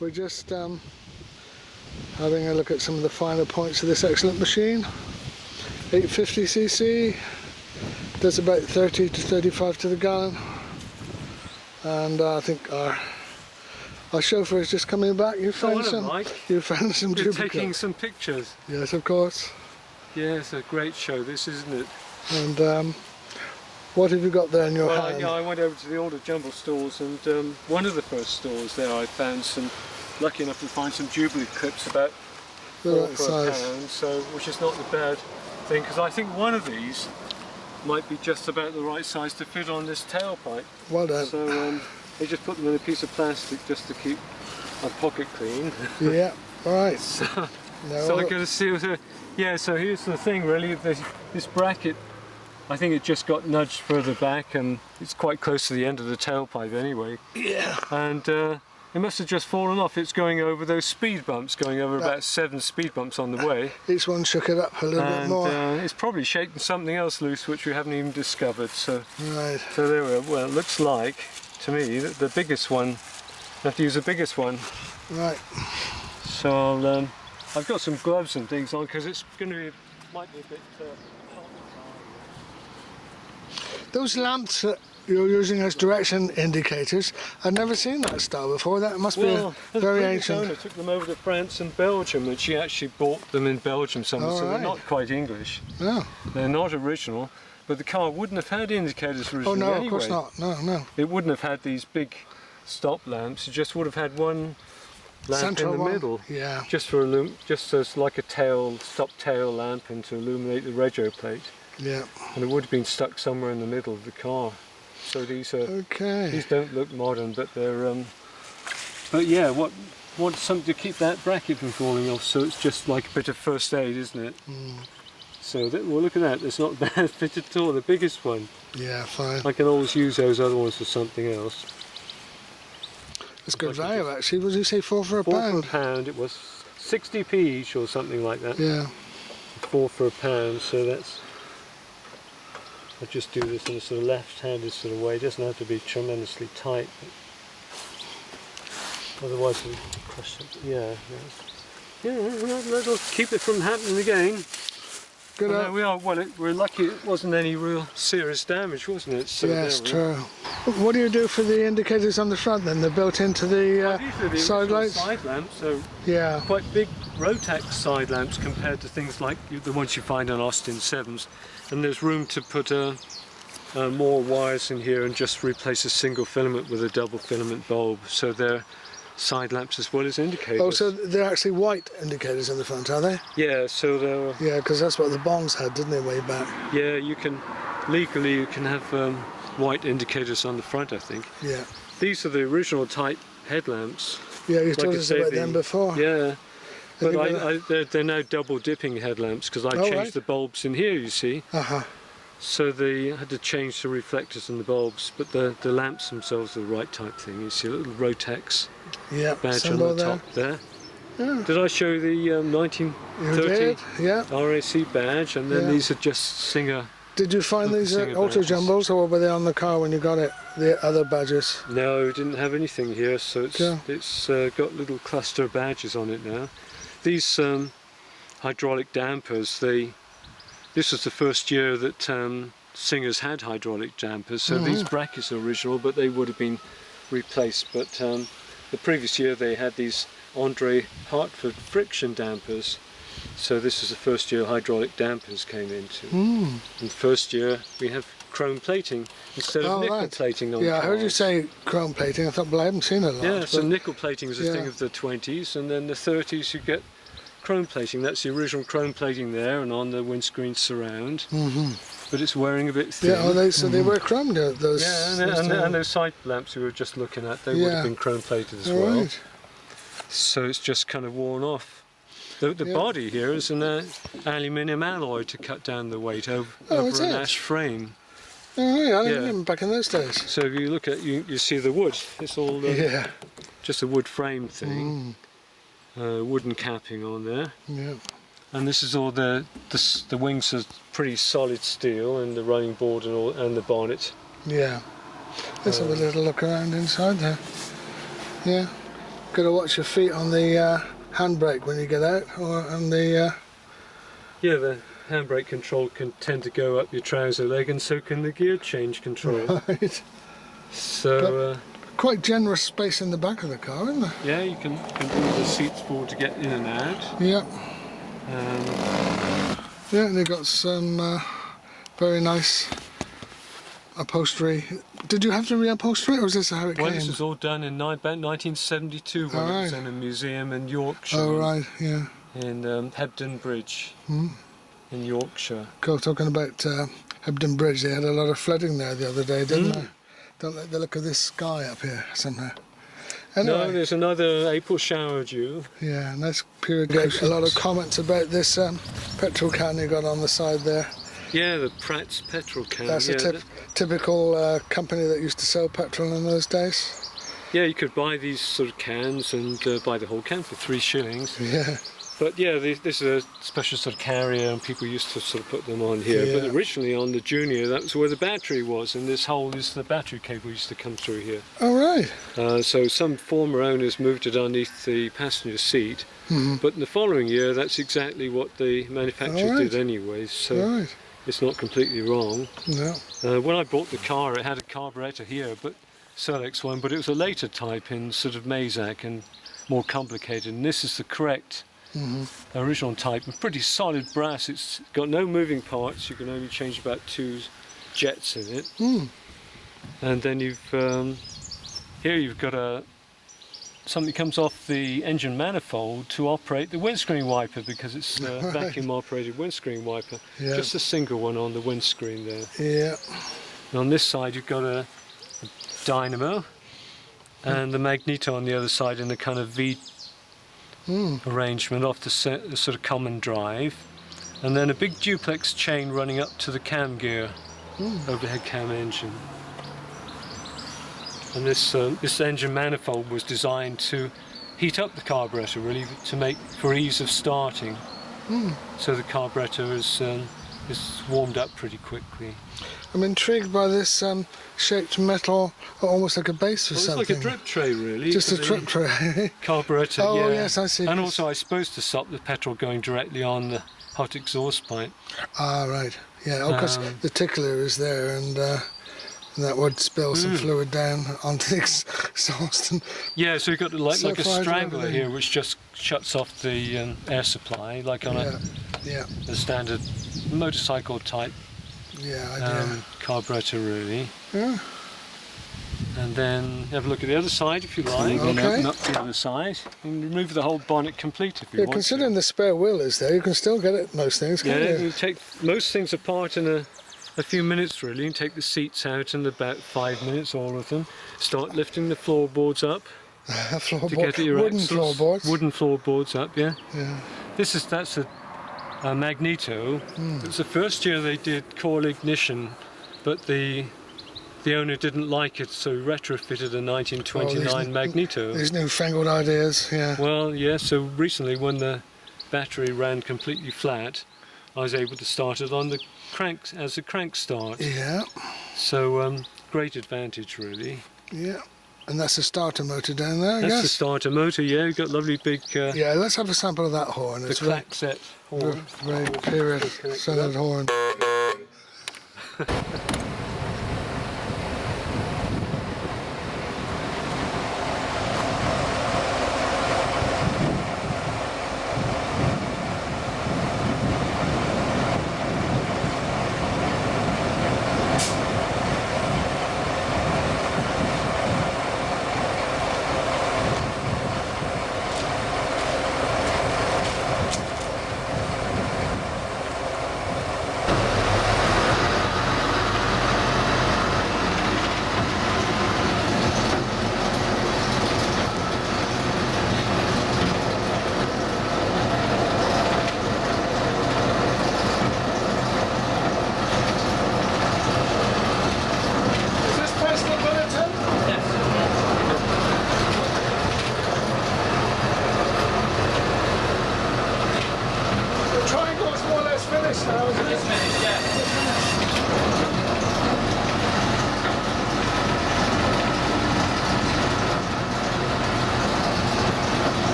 We're just having a look at some of the finer points of this excellent machine. 850cc, does about 30 to 35 to the gallon, and I think our chauffeur is just coming back. You found some. You found some You're duplicate. taking some pictures. Yes, of course. Yeah, it's a great show, this, isn't it? And what have you got there in your hand? Yeah, I went over to the older jumble stores, and one of the first stores there I found some, lucky enough to find some Jubilee clips about The 4 right for size. £1, so, which is not the bad thing, because I think one of these might be just about the right size to fit on this tailpipe. Well done. So they just put them in a piece of plastic just to keep my pocket clean. Yeah, right. So No, I got to see what. Yeah, so here's the thing really, this bracket, I think it just got nudged further back, and it's quite close to the end of the tailpipe anyway. yeah. And it must have just fallen off. It's going over those speed bumps, going over about 7 speed bumps on the way. Each one shook it up a little bit more. It's probably shaken something else loose which we haven't even discovered. So, Right. so there we are. Well, it looks like, to me, that the biggest one, I have to use the biggest one. Right. So I've got some gloves and things on because it's going to be, might be a bit hot. Those lamps that you're using as direction indicators, I've never seen that style before. That must be very ancient. I took them over to France and Belgium, and she actually bought them in Belgium somewhere, so they're not quite English. No. They're not original, but the car wouldn't have had indicators originally. Oh no, anyway. of course not. No, no. It wouldn't have had these big stop lamps. It just would have had one lamp Central in the one? middle, Yeah. just as like a stop tail lamp, and to illuminate the rego plate. Yeah. And it would have been stuck somewhere in the middle of the car. So these are these don't look modern, but they're but yeah, want something to keep that bracket from falling off. So it's just like a bit of first aid, isn't it? Mm. So well, look at that. It's not bad fit at all. The biggest one. Yeah, fine. I can always use those other ones for something else. It's good value actually. What did you say, 4 for a 4 pound? for a pound. It was 60p each or something like that. Yeah. 4 for a pound. So that's. I just do this in a sort of left-handed sort of way. It doesn't have to be tremendously tight. Otherwise, it'll crush it. Yeah. That'll keep it from happening again. Good. There we are. Well, we're lucky it wasn't any real serious damage, wasn't it? So yes, true. What do you do for the indicators on the front then? They're built into the side lights? Side lamps, so yeah. Quite big Rotax side lamps compared to things like the ones you find on Austin 7s. And there's room to put more wires in here and just replace a single filament with a double filament bulb. So they're side lamps as well as indicators. Oh, so they're actually white indicators in the front, are they? Yeah, so they're... Yeah, because that's what the Bonds had, didn't they, way back? Yeah, you can have white indicators on the front, I think. Yeah. These are the original type headlamps. Yeah, you told us about them before. Yeah. But they're now double dipping headlamps because I changed the bulbs in here, you see. Uh-huh. So they had to change the reflectors and the bulbs, but the lamps themselves are the right type thing. You see a little Rotax badge on the top there. Yeah. Did I show you the 1930 RAC badge? And then these are just Singer. Did you find these at Auto Jumbles, or were they on the car when you got it, the other badges? No, didn't have anything here, so it's got little cluster badges on it now. These hydraulic dampers, this was the first year that Singers had hydraulic dampers, so these brackets are original, but they would have been replaced. But the previous year they had these Andre Hartford friction dampers, so this is the first year hydraulic dampers came into. And the first year we have chrome plating instead of nickel plating on I heard you say chrome plating. I thought, well, I haven't seen it a lot. Yeah, so nickel plating is a thing of the 20s, and then the 30s you get chrome plating. That's the original chrome plating there, and on the windscreen surround. But it's wearing a bit thin. Yeah, so they were chrome, those. Yeah, and those side lamps we were just looking at, they would have been chrome plated as well. Right. So it's just kind of worn off. The body here is an aluminium alloy to cut down the weight over an ash frame. Oh, yeah, I didn't remember back in those days. So if you look at you see the wood. It's all just a wood frame thing. Wooden capping on there. Yeah. And this is all the wings are pretty solid steel, and the running board and the bonnet. Yeah. Let's have a little look around inside there. Yeah. got to watch your feet on the handbrake when you get out, or on the. Yeah, the handbrake control can tend to go up your trouser leg, and so can the gear change control. Right. So. Quite generous space in the back of the car, isn't there? Yeah, you can move the seats forward to get in and out. Yeah. Yeah, and they've got some very nice upholstery. Did you have to reupholster it, or is this how it came? Well, this was all done in about 1972 when it was in a museum in Yorkshire. Oh, right, yeah. In Hebden Bridge in Yorkshire. Cool, talking about Hebden Bridge, they had a lot of flooding there the other day, didn't they? Don't like the look of this sky up here somehow. Anyway, no, there's another April shower due. Yeah, nice period. A lot of comments about this petrol can you got on the side there. Yeah, the Pratt's petrol can. That's a typical company that used to sell petrol in those days. Yeah, you could buy these sort of cans and buy the whole can for 3 shillings. Yeah. But yeah, this is a special sort of carrier, and people used to sort of put them on here. Yeah. But originally on the Junior, that was where the battery was, and this hole is the battery cable used to come through here. Oh, right. So some former owners moved it underneath the passenger seat, but in the following year, that's exactly what the manufacturers did anyway. So it's not completely wrong. No. When I bought the car, it had a carburettor here, but Solex one, but it was a later type in sort of Mazak and more complicated. And this is the correct. Original type, and pretty solid brass. It's got no moving parts. You can only change about 2 jets in it. And then you've here you've got something comes off the engine manifold to operate the windscreen wiper, because it's a vacuum operated windscreen wiper. Just a single one on the windscreen there. Yeah. And on this side you've got a dynamo and the magneto on the other side in a kind of V arrangement off the sort of common drive, and then a big duplex chain running up to the cam gear, overhead cam engine. And this engine manifold was designed to heat up the carburettor, really, to make for ease of starting. So the carburettor is warmed up pretty quickly. I'm intrigued by this shaped metal, almost like a base or something. It's like a drip tray, really. Just a drip tray. Carburettor, oh, yeah. Yes, I see. And also, I suppose to stop the petrol going directly on the hot exhaust pipe. Ah, right. Yeah, because the tickler is there, and that would spill some fluid down onto the exhaust. And yeah, so you've got like a strangler here, which just shuts off the air supply, like on a standard motorcycle type. Carburettor, really. Yeah. And then have a look at the other side if you like. Okay. And open up the other side and remove the whole bonnet complete if you want. Considering the spare wheel is there, you can still get it most things, can't you? You take most things apart in a few minutes, really, and take the seats out in about 5 minutes, all of them. Start lifting the floorboards up. To get at your wooden axles. floorboards. Wooden floorboards up, yeah. Yeah. That's a magneto. It was the first year they did coil ignition, but the owner didn't like it, so he retrofitted a 1929 magneto. These newfangled ideas, yeah. Well, yeah, so recently when the battery ran completely flat, I was able to start it on the crank as a crank start. Yeah. So great advantage, really. Yeah. And that's the starter motor down there, I guess? That's the starter motor, yeah. You've got lovely big... yeah, let's have a sample of that horn. The clack set horn. Very period sounded horn.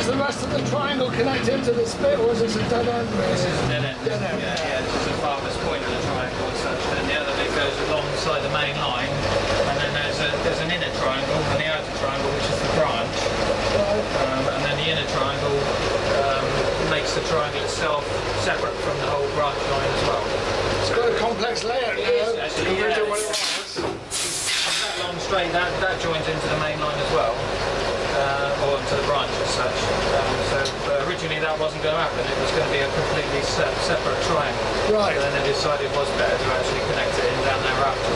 Does the rest of the triangle connect into this bit, or is this a dead end? This is a dead end. Yeah, this is the farthest point of the triangle as such. And the other bit goes alongside the main line, and then there's an inner triangle and the outer triangle, which is the branch. And then the inner triangle makes the triangle itself separate from the whole branch line as well. It's got a complex layout now. Actually, compared yeah. to what it was. That long straight, that joins into the main line as well, or into the branch as such. So originally that wasn't going to happen, it was going to be a completely separate triangle. Right. So then they decided it was better to actually connect it in down there after.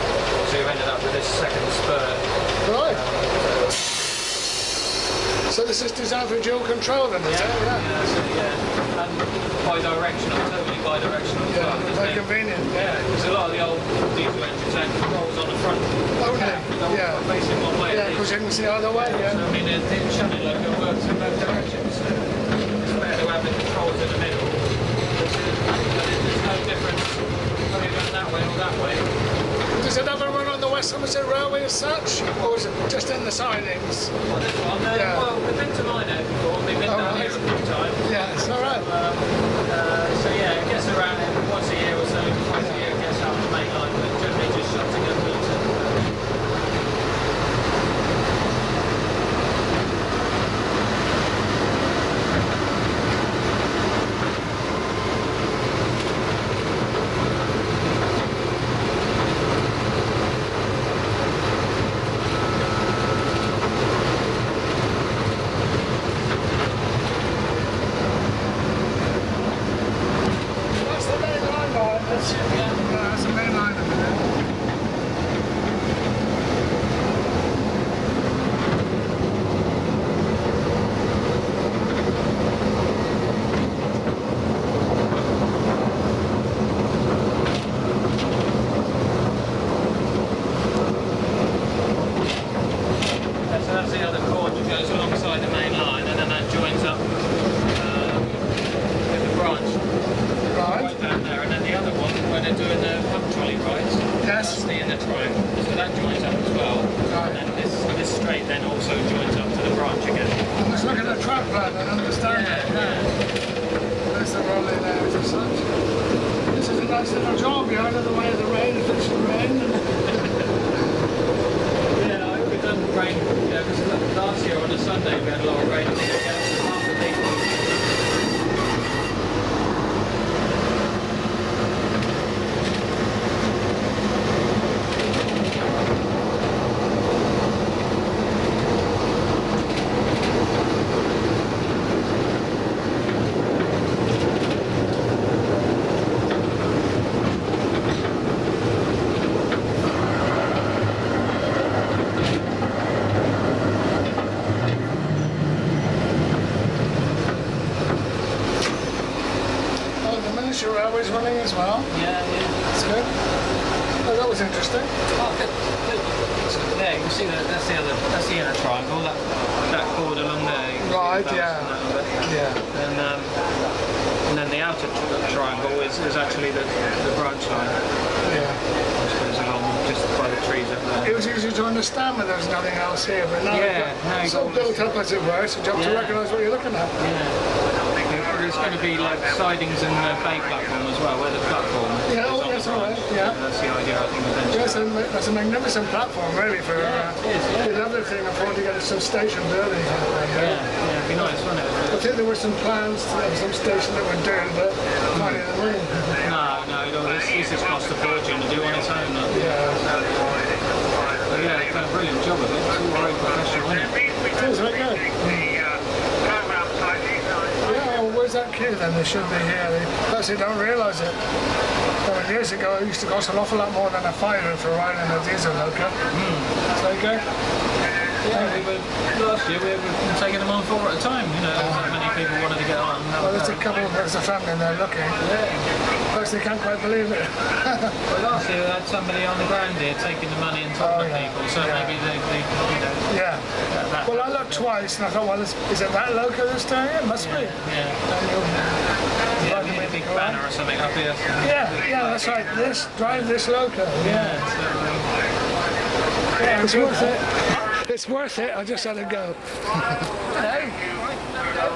So you've ended up with this second spur. Right. So this is designed for dual control then, is it? Yeah. And bi-directional, totally bi-directional as well. Very convenient. Yeah, because a lot of the old diesel engines had controls on the front. Yeah. Facing one way. Yeah, because you can see either way, yeah. So, I mean, the Sentinel logo works in both directions. So it's better to have the controls in the middle. There's no difference whether you're going that way or that way. Does it ever run on the West Somerset Railway as such, or is it just in the sidings? Well, this one, well, we've been to Minehead before, we've been down here a few times. Yeah, it's all right. So yeah, it gets around once a year or so, twice a year it gets out on the main line, but generally just shunting up Milton. That's the main line, Mark. That's the main line of it. So that's the other cord that goes alongside the main line, and then that joins up with the branch Right. down there. And then the other one, where they're doing the pump trolley rides, Yes. that's the inner triangle. So that joins up as well. Right. And then this straight then also joins up to the branch again. Let's look at the track plan and understand it. There's the rolling out as such. This is a nice little job, you're out of the way of the rain if it's rain. Yeah, I hope it doesn't rain, because last year on a Sunday we had a lot of rain. I think it gets half the day. Miniature railways running as well. Yeah. That's good. Oh, that was interesting. Oh, good. So there, you can see that's the inner triangle, that cord along there. Right, yeah. And then the outer triangle is actually the branch line. Yeah. Which goes along just by the trees up there. It was easy to understand when there was nothing else here, but now it's all built up as it were, so you have to recognise what you're looking at. Yeah. There's going to be like sidings and bay platform as well, where the platform is on that's the all right. branch. Yeah. That's the idea, I think, eventually. Yes, that's a magnificent platform, really, for the other thing I thought to get some station buildings. Yeah, it'd be nice, wouldn't it? I think there were some plans to have some station that were doing, but finding the money. No, this has cost a fortune to do on its own. Yeah. But yeah, it's done a brilliant job of it. It's all very professional, isn't it? It is, very good. Yeah, well, where's that queue then? They should be here. They actually don't realise it. Years ago, it used to cost an awful lot more than a fiver for riding a diesel loco. It's okay. Yeah, last year we were taking them on 4 at a time. Not many people wanted to get on. Well, there's a family and they're looking. Yeah. Perhaps they can't quite believe it. Well, last year we had somebody on the ground here taking the money and talking to people, so maybe they. Yeah. Well, I looked twice and I thought, well, is it that loco that's doing it? Must be. Yeah, we need a big banner or something up here. Yeah, that's right. Drive this loco. Yeah. Yeah, it's worth it. It's worth it. I just had to go. Hello.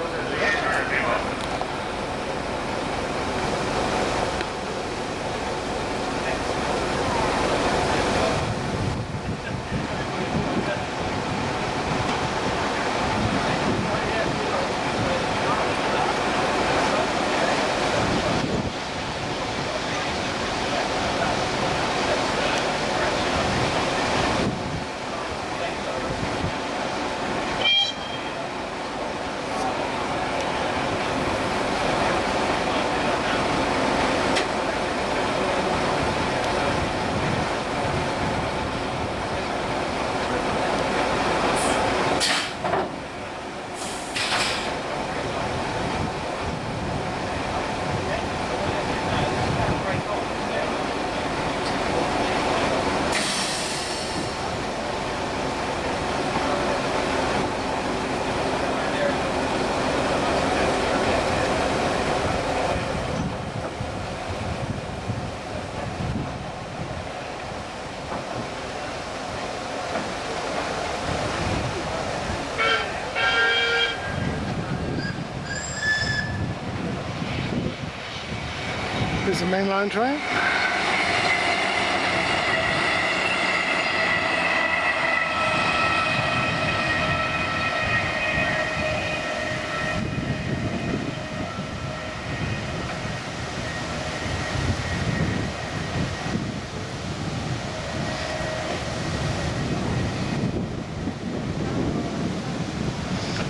There's a mainline train.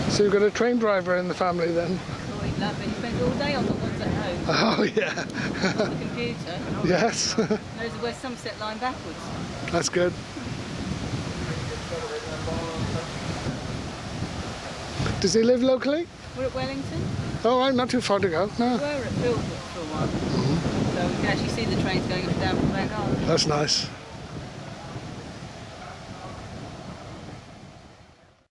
So you've got a train driver in the family then? Oh, he'd love it. He spends all day on the ones at home. Oh yeah. On the computer. Yes. Knows the West Somerset line backwards. That's good. Does he live locally? We're at Wellington. Oh, right, not too far to go. No. We were at Philbrook for a while. So we can actually see the trains going up and down from the back garden. That's nice.